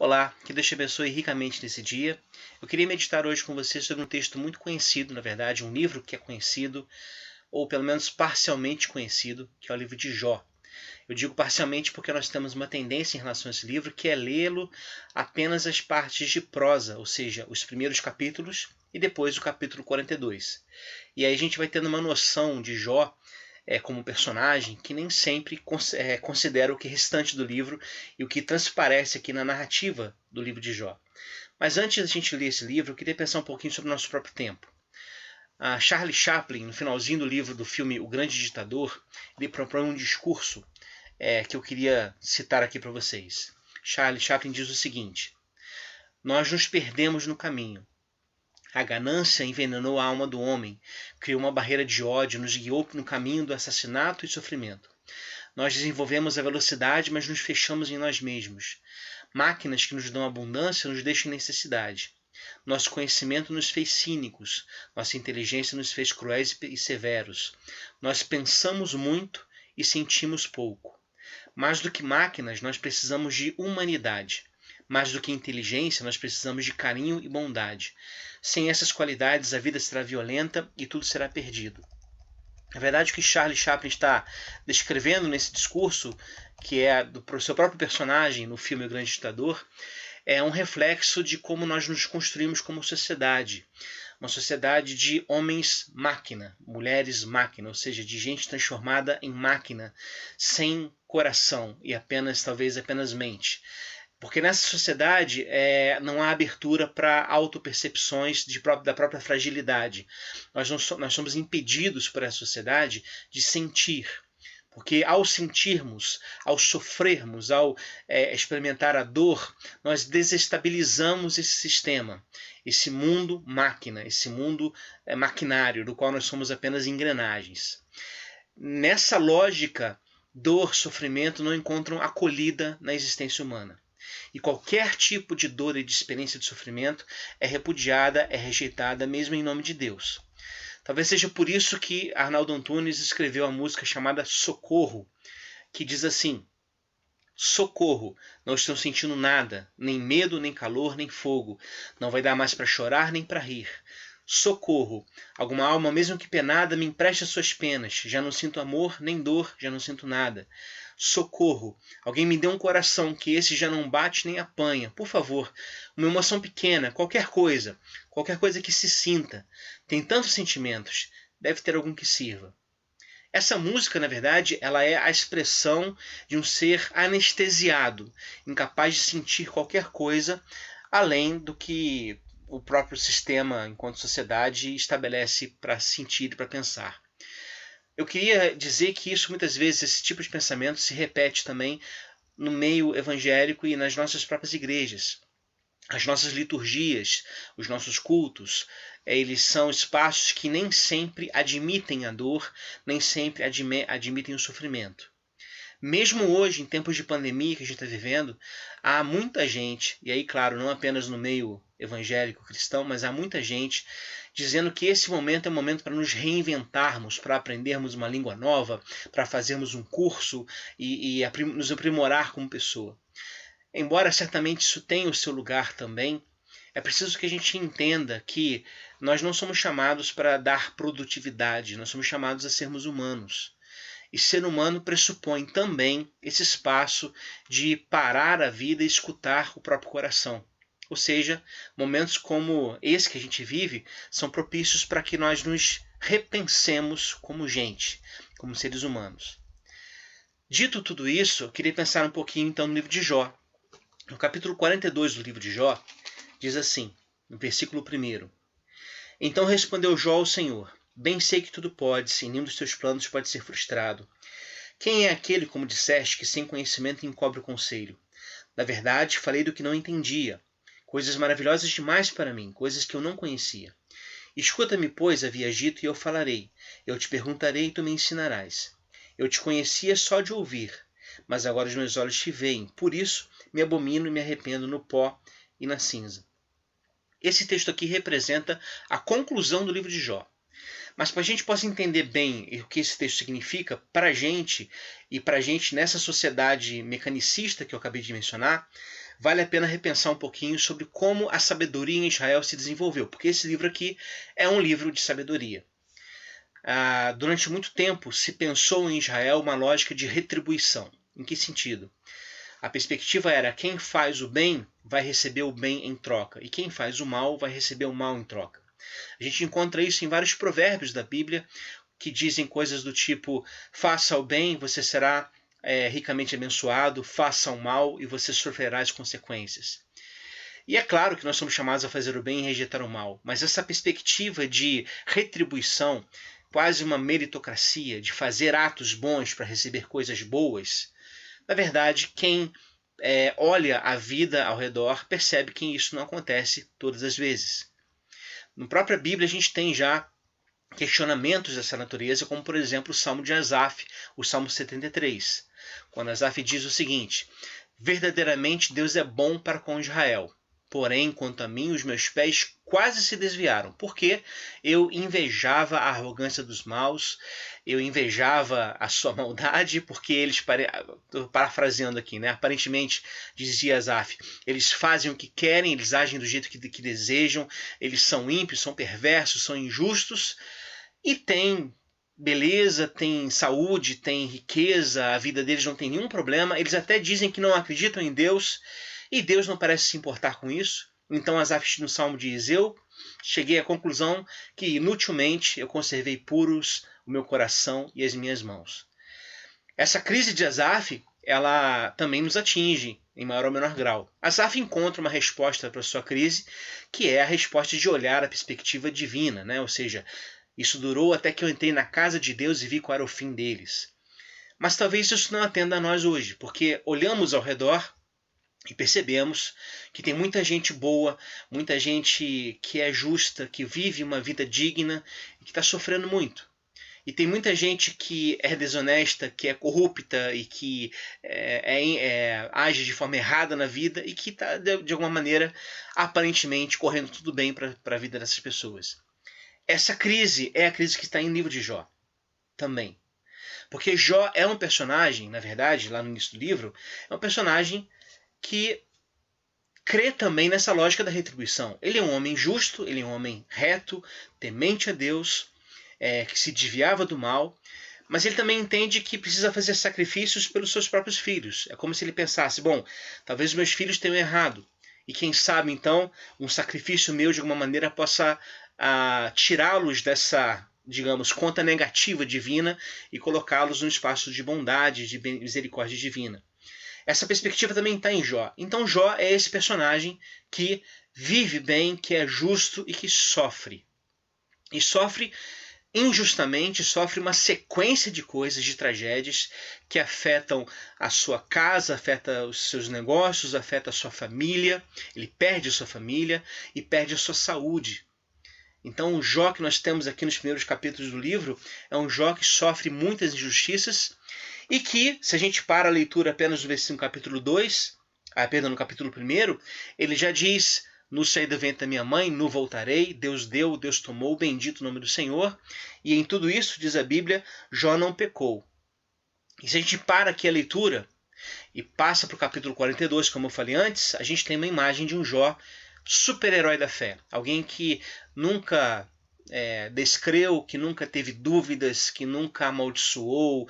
Olá, que Deus te abençoe ricamente nesse dia. Eu queria meditar hoje com você sobre um texto muito conhecido, na verdade, um livro que é conhecido, ou pelo menos parcialmente conhecido, que é o livro de Jó. Eu digo parcialmente porque nós temos uma tendência em relação a esse livro, que é lê-lo apenas as partes de prosa, ou seja, os primeiros capítulos e depois o capítulo 42. E aí a gente vai tendo uma noção de Jó como personagem que nem sempre considera o que é restante do livro e o que transparece aqui na narrativa do livro de Jó. Mas antes da gente ler esse livro, eu queria pensar um pouquinho sobre o nosso próprio tempo. Charlie Chaplin, no finalzinho do livro do filme O Grande Ditador, ele propõe um discurso que eu queria citar aqui para vocês. Charlie Chaplin diz o seguinte: nós nos perdemos no caminho. A ganância envenenou a alma do homem, criou uma barreira de ódio, nos guiou no caminho do assassinato e sofrimento. Nós desenvolvemos a velocidade, mas nos fechamos em nós mesmos. Máquinas que nos dão abundância nos deixam em necessidade. Nosso conhecimento nos fez cínicos, nossa inteligência nos fez cruéis e severos. Nós pensamos muito e sentimos pouco. Mais do que máquinas, nós precisamos de humanidade. Mais do que inteligência, nós precisamos de carinho e bondade. Sem essas qualidades, a vida será violenta e tudo será perdido. Na verdade, o que Charlie Chaplin está descrevendo nesse discurso, que é do seu próprio personagem no filme O Grande Ditador, é um reflexo de como nós nos construímos como sociedade. Uma sociedade de homens-máquina, mulheres-máquina, ou seja, de gente transformada em máquina, sem coração e talvez apenas mente. Porque nessa sociedade não há abertura para autopercepções da própria fragilidade. Nós somos impedidos por essa sociedade de sentir. Porque ao sentirmos, ao sofrermos, ao experimentar a dor, nós desestabilizamos esse sistema, esse mundo máquina, esse mundo maquinário, do qual nós somos apenas engrenagens. Nessa lógica, dor, sofrimento não encontram acolhida na existência humana. E qualquer tipo de dor e de experiência de sofrimento é repudiada, é rejeitada, mesmo em nome de Deus. Talvez seja por isso que Arnaldo Antunes escreveu a música chamada Socorro, que diz assim: socorro, não estou sentindo nada, nem medo, nem calor, nem fogo. Não vai dar mais para chorar nem para rir. Socorro, alguma alma, mesmo que penada, me empreste as suas penas. Já não sinto amor, nem dor, já não sinto nada. Socorro, alguém me dê um coração, que esse já não bate nem apanha. Por favor, uma emoção pequena, qualquer coisa que se sinta. Tem tantos sentimentos, deve ter algum que sirva. Essa música, na verdade, ela é a expressão de um ser anestesiado, incapaz de sentir qualquer coisa, além do que o próprio sistema, enquanto sociedade, estabelece para sentir e para pensar. Eu queria dizer que isso, muitas vezes, esse tipo de pensamento se repete também no meio evangélico e nas nossas próprias igrejas. As nossas liturgias, os nossos cultos, eles são espaços que nem sempre admitem a dor, nem sempre admitem o sofrimento. Mesmo hoje, em tempos de pandemia que a gente está vivendo, há muita gente, e aí, claro, não apenas no meio evangélico cristão, mas há muita gente dizendo que esse momento é um momento para nos reinventarmos, para aprendermos uma língua nova, para fazermos um curso e nos aprimorar como pessoa. Embora certamente isso tenha o seu lugar também, é preciso que a gente entenda que nós não somos chamados para dar produtividade, nós somos chamados a sermos humanos. E ser humano pressupõe também esse espaço de parar a vida e escutar o próprio coração. Ou seja, momentos como esse que a gente vive são propícios para que nós nos repensemos como gente, como seres humanos. Dito tudo isso, eu queria pensar um pouquinho então no livro de Jó. No capítulo 42 do livro de Jó, diz assim, no versículo 1: Então respondeu Jó ao Senhor: Bem sei que tudo podes, e nenhum dos teus planos pode ser frustrado. Quem é aquele, como disseste, que sem conhecimento encobre o conselho? Na verdade, falei do que não entendia. Coisas maravilhosas demais para mim, coisas que eu não conhecia. Escuta-me, pois, havia dito, e eu falarei. Eu te perguntarei, e tu me ensinarás. Eu te conhecia só de ouvir, mas agora os meus olhos te veem. Por isso, me abomino e me arrependo no pó e na cinza. Esse texto aqui representa a conclusão do livro de Jó. Mas para a gente possa entender bem o que esse texto significa para a gente e para a gente nessa sociedade mecanicista que eu acabei de mencionar, vale a pena repensar um pouquinho sobre como a sabedoria em Israel se desenvolveu, porque esse livro aqui é um livro de sabedoria. Durante muito tempo se pensou em Israel uma lógica de retribuição. Em que sentido? A perspectiva era: quem faz o bem vai receber o bem em troca, e quem faz o mal vai receber o mal em troca. A gente encontra isso em vários provérbios da Bíblia, que dizem coisas do tipo: faça o bem, você será ricamente abençoado, faça o mal e você sofrerá as consequências. E é claro que nós somos chamados a fazer o bem e rejeitar o mal, mas essa perspectiva de retribuição, quase uma meritocracia, de fazer atos bons para receber coisas boas, na verdade, quem olha a vida ao redor percebe que isso não acontece todas as vezes. Na própria Bíblia a gente tem já questionamentos dessa natureza, como por exemplo o Salmo de Asaf, o Salmo 73, quando Asaf diz o seguinte: verdadeiramente Deus é bom para com Israel, porém, quanto a mim, os meus pés quase se desviaram, porque eu invejava a arrogância dos maus, eu invejava a sua maldade, porque eles, parafraseando aqui, né? Aparentemente, dizia Asaf, eles fazem o que querem, eles agem do jeito que desejam, eles são ímpios, são perversos, são injustos, e tem beleza, tem saúde, tem riqueza, a vida deles não tem nenhum problema, eles até dizem que não acreditam em Deus, e Deus não parece se importar com isso. Então Asaf no Salmo diz: eu cheguei à conclusão que inutilmente eu conservei puros o meu coração e as minhas mãos. Essa crise de Asaf, ela também nos atinge em maior ou menor grau. Asaf encontra uma resposta para a sua crise, que é a resposta de olhar a perspectiva divina, né? Ou seja, isso durou até que eu entrei na casa de Deus e vi qual era o fim deles. Mas talvez isso não atenda a nós hoje, porque olhamos ao redor e percebemos que tem muita gente boa, muita gente que é justa, que vive uma vida digna e que está sofrendo muito. E tem muita gente que é desonesta, que é corrupta e que age de forma errada na vida e que está, de alguma maneira, aparentemente correndo tudo bem para a vida dessas pessoas. Essa crise é a crise que está em livro de Jó também. Porque Jó é um personagem, na verdade, lá no início do livro, é um personagem que crê também nessa lógica da retribuição. Ele é um homem justo, ele é um homem reto, temente a Deus, que se desviava do mal, mas ele também entende que precisa fazer sacrifícios pelos seus próprios filhos. É como se ele pensasse: bom, talvez meus filhos tenham errado, e quem sabe então um sacrifício meu de alguma maneira possa tirá-los dessa, digamos, conta negativa divina e colocá-los num espaço de bondade, de misericórdia divina. Essa perspectiva também está em Jó. Então Jó é esse personagem que vive bem, que é justo e que sofre. E sofre injustamente, sofre uma sequência de coisas, de tragédias que afetam a sua casa, afeta os seus negócios, afeta a sua família. Ele perde a sua família e perde a sua saúde. Então o Jó que nós temos aqui nos primeiros capítulos do livro é um Jó que sofre muitas injustiças e que, se a gente para a leitura apenas no capítulo 2, no capítulo 1, ele já diz: no saí do ventre da minha mãe, no voltarei, Deus deu, Deus tomou, bendito o nome do Senhor. E em tudo isso, diz a Bíblia, Jó não pecou. E se a gente para aqui a leitura e passa para o capítulo 42, como eu falei antes, a gente tem uma imagem de um Jó super-herói da fé. Alguém que nunca descreu, que nunca teve dúvidas, que nunca amaldiçoou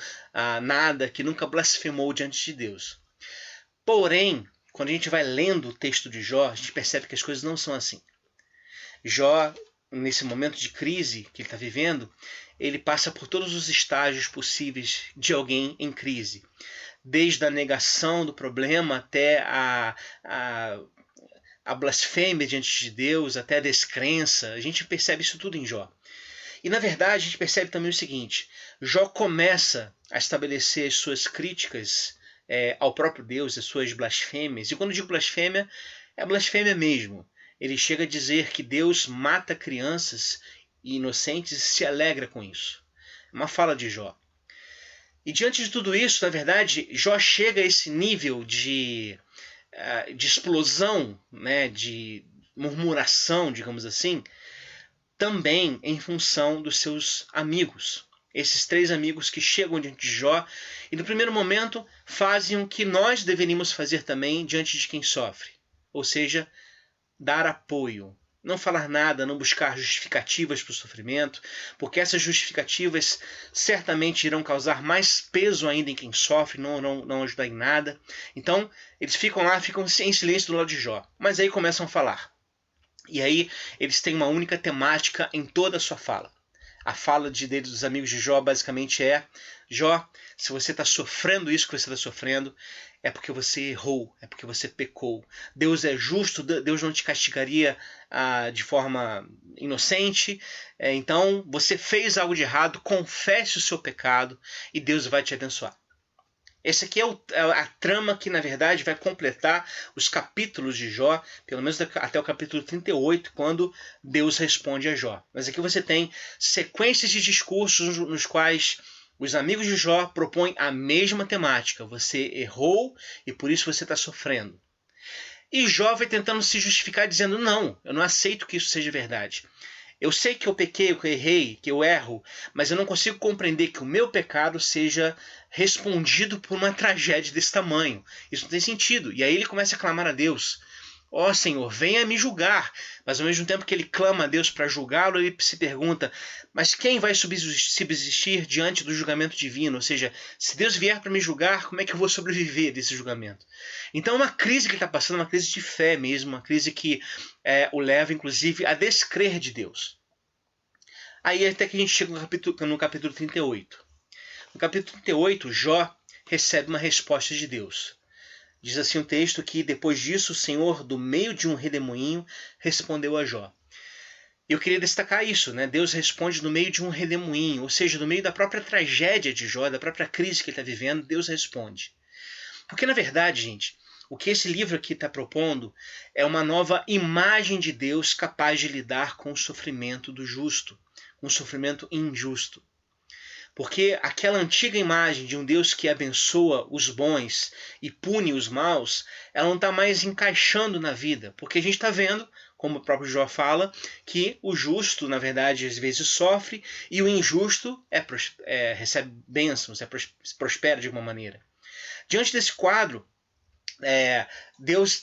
nada, que nunca blasfemou diante de Deus. Porém, quando a gente vai lendo o texto de Jó, a gente percebe que as coisas não são assim. Jó, nesse momento de crise que ele está vivendo, ele passa por todos os estágios possíveis de alguém em crise. Desde a negação do problema até a blasfêmia diante de Deus, até a descrença. A gente percebe isso tudo em Jó. E na verdade a gente percebe também o seguinte: Jó começa a estabelecer as suas críticas ao próprio Deus, as suas blasfêmias. E quando eu digo blasfêmia, é blasfêmia mesmo. Ele chega a dizer que Deus mata crianças inocentes e se alegra com isso. É uma fala de Jó. E diante de tudo isso, na verdade, Jó chega a esse nível de explosão, né, de murmuração, digamos assim, também em função dos seus amigos. Esses 3 amigos que chegam diante de Jó e no primeiro momento fazem o que nós deveríamos fazer também diante de quem sofre. Ou seja, dar apoio. Não falar nada, não buscar justificativas para o sofrimento, porque essas justificativas certamente irão causar mais peso ainda em quem sofre, não ajudar em nada. Então, eles ficam lá, ficam em silêncio do lado de Jó. Mas aí começam a falar. E aí eles têm uma única temática em toda a sua fala. A fala dos amigos de Jó basicamente é: Jó, se você está sofrendo isso que você está sofrendo, é porque você errou, é porque você pecou. Deus é justo, Deus não te castigaria de forma inocente. Então você fez algo de errado, confesse o seu pecado e Deus vai te abençoar. Esse aqui é a trama que, na verdade, vai completar os capítulos de Jó, pelo menos até o capítulo 38, quando Deus responde a Jó. Mas aqui você tem sequências de discursos nos quais os amigos de Jó propõem a mesma temática. Você errou e por isso você está sofrendo. E Jó vai tentando se justificar dizendo: não, eu não aceito que isso seja verdade. Eu sei que eu pequei, que eu errei, que eu erro, mas eu não consigo compreender que o meu pecado seja respondido por uma tragédia desse tamanho. Isso não tem sentido. E aí ele começa a clamar a Deus: ó Senhor, venha me julgar. Mas ao mesmo tempo que ele clama a Deus para julgá-lo, ele se pergunta: mas quem vai subsistir diante do julgamento divino? Ou seja, se Deus vier para me julgar, como é que eu vou sobreviver desse julgamento? Então é uma crise que ele está passando, uma crise de fé mesmo, uma crise que o leva, inclusive, a descrer de Deus. Aí até que a gente chega no capítulo 38. No capítulo 38, Jó recebe uma resposta de Deus. Diz assim o texto que depois disso o Senhor, do meio de um redemoinho, respondeu a Jó. Eu queria destacar isso, né? Deus responde no meio de um redemoinho, ou seja, no meio da própria tragédia de Jó, da própria crise que ele está vivendo, Deus responde. Porque, na verdade, gente, o que esse livro aqui está propondo é uma nova imagem de Deus capaz de lidar com o sofrimento do justo, com o sofrimento injusto. Porque aquela antiga imagem de um Deus que abençoa os bons e pune os maus, ela não está mais encaixando na vida. Porque a gente está vendo, como o próprio Jó fala, que o justo, na verdade, às vezes sofre e o injusto recebe bênçãos, prospera de alguma maneira. Diante desse quadro,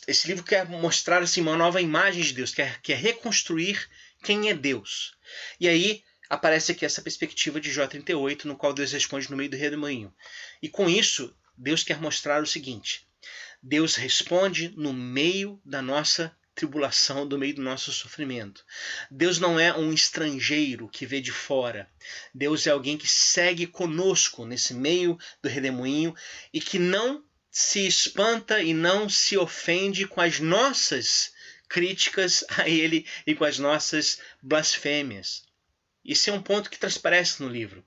esse livro quer mostrar assim, uma nova imagem de Deus, quer reconstruir quem é Deus. E aí aparece aqui essa perspectiva de Jó 38, no qual Deus responde no meio do redemoinho. E com isso, Deus quer mostrar o seguinte: Deus responde no meio da nossa tribulação, no meio do nosso sofrimento. Deus não é um estrangeiro que vê de fora. Deus é alguém que segue conosco nesse meio do redemoinho e que não se espanta e não se ofende com as nossas críticas a Ele e com as nossas blasfêmias. Isso é um ponto que transparece no livro.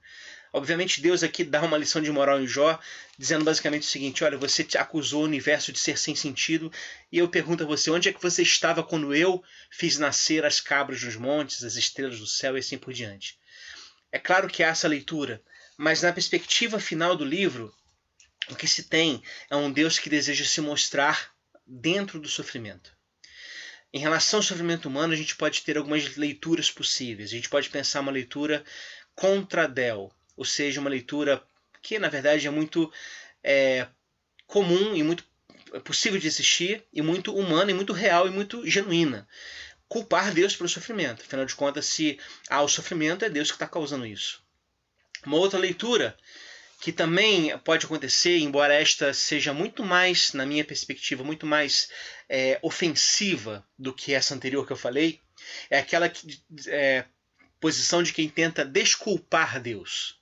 Obviamente Deus aqui dá uma lição de moral em Jó, dizendo basicamente o seguinte: olha, você te acusou o universo de ser sem sentido, e eu pergunto a você, onde é que você estava quando eu fiz nascer as cabras nos montes, as estrelas do céu e assim por diante? É claro que há essa leitura, mas na perspectiva final do livro, o que se tem é um Deus que deseja se mostrar dentro do sofrimento. Em relação ao sofrimento humano, a gente pode ter algumas leituras possíveis. A gente pode pensar uma leitura contra Del, ou seja, uma leitura que, na verdade, é muito comum e muito possível de existir, e muito humana, e muito real, e muito genuína. Culpar Deus pelo sofrimento. Afinal de contas, se há o sofrimento, é Deus que está causando isso. Uma outra leitura que também pode acontecer, embora esta seja muito mais, na minha perspectiva, muito mais ofensiva do que essa anterior que eu falei, é aquela posição de quem tenta desculpar Deus.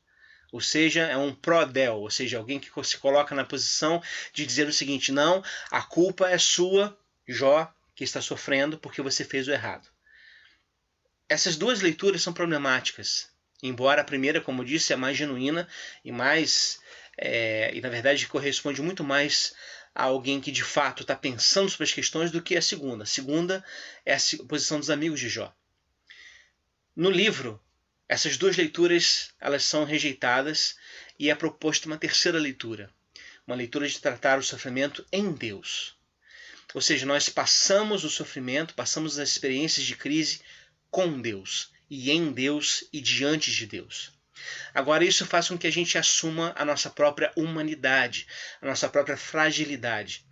Ou seja, é um pró-del, ou seja, alguém que se coloca na posição de dizer o seguinte: não, a culpa é sua, Jó, que está sofrendo porque você fez o errado. Essas duas leituras são problemáticas. Embora a primeira, como eu disse, é mais genuína e mais e na verdade corresponde muito mais a alguém que de fato está pensando sobre as questões do que a segunda. A segunda é a posição dos amigos de Jó. No livro, essas duas leituras elas são rejeitadas e é proposta uma terceira leitura. Uma leitura de tratar o sofrimento em Deus. Ou seja, nós passamos o sofrimento, passamos as experiências de crise com Deus e em Deus e diante de Deus. Agora, isso faz com que a gente assuma a nossa própria humanidade, a nossa própria fragilidade.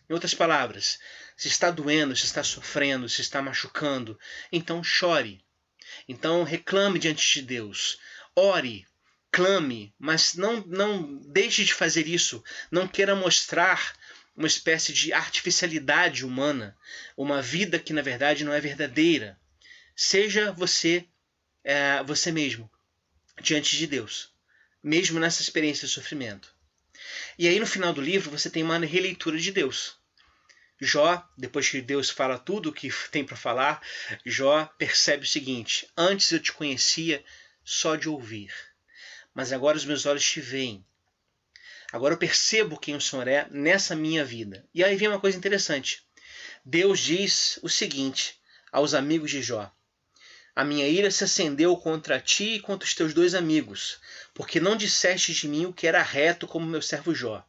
Em outras palavras, se está doendo, se está sofrendo, se está machucando, então chore. Então reclame diante de Deus. Ore, clame, mas não deixe de fazer isso. Não queira mostrar uma espécie de artificialidade humana, uma vida que na verdade não é verdadeira. Seja você você mesmo diante de Deus, mesmo nessa experiência de sofrimento. E aí no final do livro você tem uma releitura de Deus. Jó, depois que Deus fala tudo o que tem para falar, Jó percebe o seguinte: antes eu te conhecia só de ouvir, mas agora os meus olhos te veem. Agora eu percebo quem o Senhor é nessa minha vida. E aí vem uma coisa interessante. Deus diz o seguinte aos amigos de Jó: a minha ira se acendeu contra ti e contra os teus 2 amigos, porque não disseste de mim o que era reto como meu servo Jó.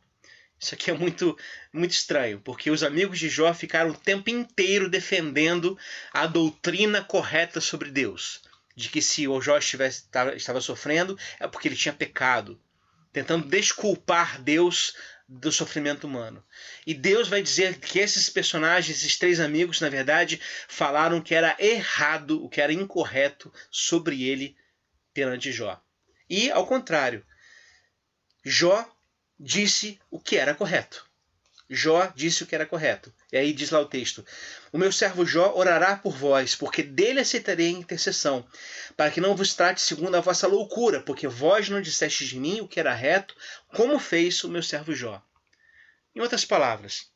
Isso aqui é muito estranho, porque os amigos de Jó ficaram o tempo inteiro defendendo a doutrina correta sobre Deus, de que se o Jó estava sofrendo é porque ele tinha pecado, tentando desculpar Deus do sofrimento humano. E Deus vai dizer que esses personagens, esses 3 amigos, na verdade, falaram que era errado, o que era incorreto sobre ele perante Jó. E, ao contrário, Jó disse o que era correto. Jó disse o que era correto. E aí diz lá o texto: o meu servo Jó orará por vós, porque dele aceitarei a intercessão, para que não vos trate segundo a vossa loucura, porque vós não disseste de mim o que era reto, como fez o meu servo Jó. Em outras palavras,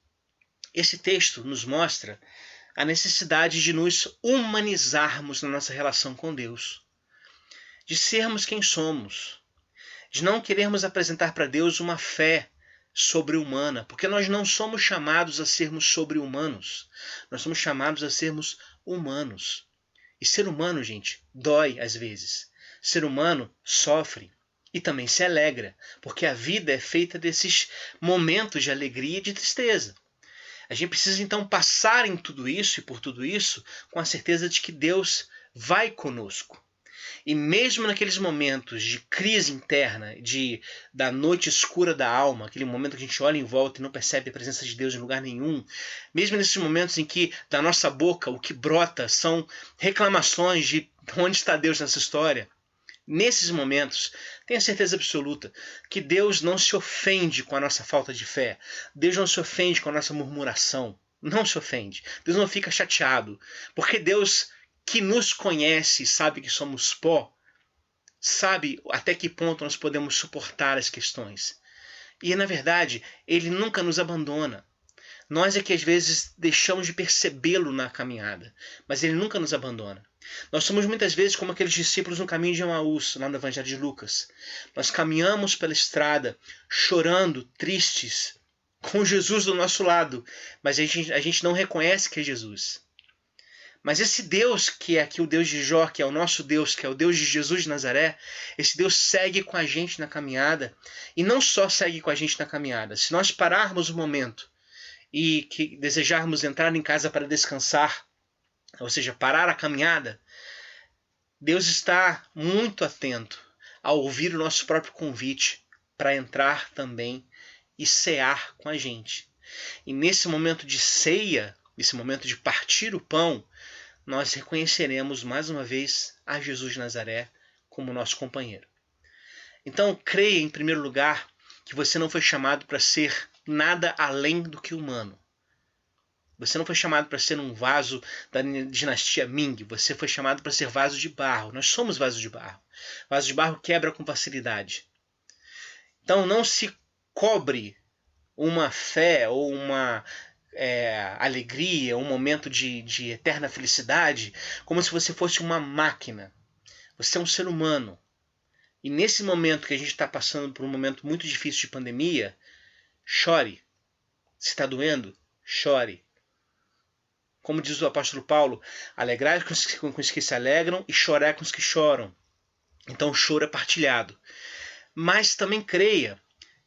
esse texto nos mostra a necessidade de nos humanizarmos na nossa relação com Deus, de sermos quem somos, de não querermos apresentar para Deus uma fé sobre-humana, porque nós não somos chamados a sermos sobre-humanos, nós somos chamados a sermos humanos. E ser humano, gente, dói às vezes. Ser humano sofre e também se alegra, porque a vida é feita desses momentos de alegria e de tristeza. A gente precisa então passar em tudo isso e por tudo isso com a certeza de que Deus vai conosco. E mesmo naqueles momentos de crise interna, da noite escura da alma, aquele momento que a gente olha em volta e não percebe a presença de Deus em lugar nenhum, mesmo nesses momentos em que da nossa boca o que brota são reclamações de onde está Deus nessa história, nesses momentos, tenha certeza absoluta que Deus não se ofende com a nossa falta de fé, Deus não se ofende com a nossa murmuração, não se ofende, Deus não fica chateado, porque Deus, que nos conhece e sabe que somos pó, sabe até que ponto nós podemos suportar as questões. E, na verdade, Ele nunca nos abandona. Nós é que às vezes deixamos de percebê-lo na caminhada, mas Ele nunca nos abandona. Nós somos muitas vezes como aqueles discípulos no caminho de Emaús, lá no Evangelho de Lucas. Nós caminhamos pela estrada, chorando, tristes, com Jesus do nosso lado, mas a gente não reconhece que é Jesus. Mas esse Deus, que é aqui o Deus de Jó, que é o nosso Deus, que é o Deus de Jesus de Nazaré, esse Deus segue com a gente na caminhada, e não só segue com a gente na caminhada. Se nós pararmos um momento e que desejarmos entrar em casa para descansar, ou seja, parar a caminhada, Deus está muito atento a ouvir o nosso próprio convite para entrar também e cear com a gente. E nesse momento de ceia, nesse momento de partir o pão, nós reconheceremos mais uma vez a Jesus de Nazaré como nosso companheiro. Então, creia em primeiro lugar que você não foi chamado para ser nada além do que humano. Você não foi chamado para ser um vaso da dinastia Ming, você foi chamado para ser vaso de barro. Nós somos vaso de barro. Vaso de barro quebra com facilidade. Então não se cobre uma fé ou uma alegria, um momento de eterna felicidade, como se você fosse uma máquina. Você é um ser humano. E nesse momento que a gente está passando por um momento muito difícil de pandemia, chore. Se está doendo, chore. Como diz o apóstolo Paulo, alegrai com os que se alegram e chorai com os que choram. Então o choro é partilhado. Mas também creia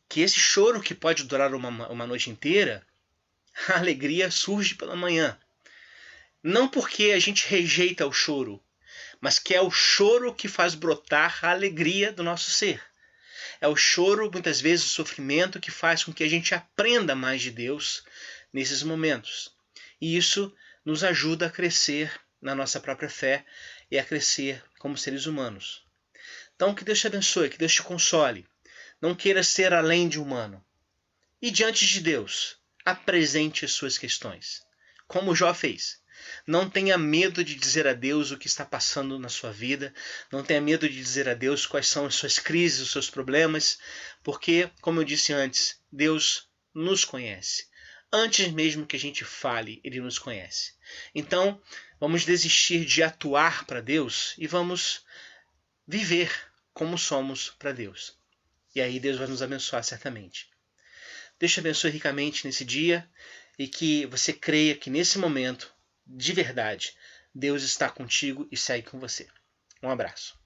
que esse choro que pode durar uma noite inteira, a alegria surge pela manhã. Não porque a gente rejeita o choro, mas que é o choro que faz brotar a alegria do nosso ser. É o choro, muitas vezes o sofrimento, que faz com que a gente aprenda mais de Deus nesses momentos. E isso nos ajuda a crescer na nossa própria fé e a crescer como seres humanos. Então que Deus te abençoe, que Deus te console. Não queira ser além de humano. E diante de Deus, apresente as suas questões, como Jó fez. Não tenha medo de dizer a Deus o que está passando na sua vida. Não tenha medo de dizer a Deus quais são as suas crises, os seus problemas. Porque, como eu disse antes, Deus nos conhece. Antes mesmo que a gente fale, Ele nos conhece. Então, vamos desistir de atuar para Deus e vamos viver como somos para Deus. E aí Deus vai nos abençoar certamente. Deus te abençoe ricamente nesse dia e que você creia que nesse momento, de verdade, Deus está contigo e segue com você. Um abraço.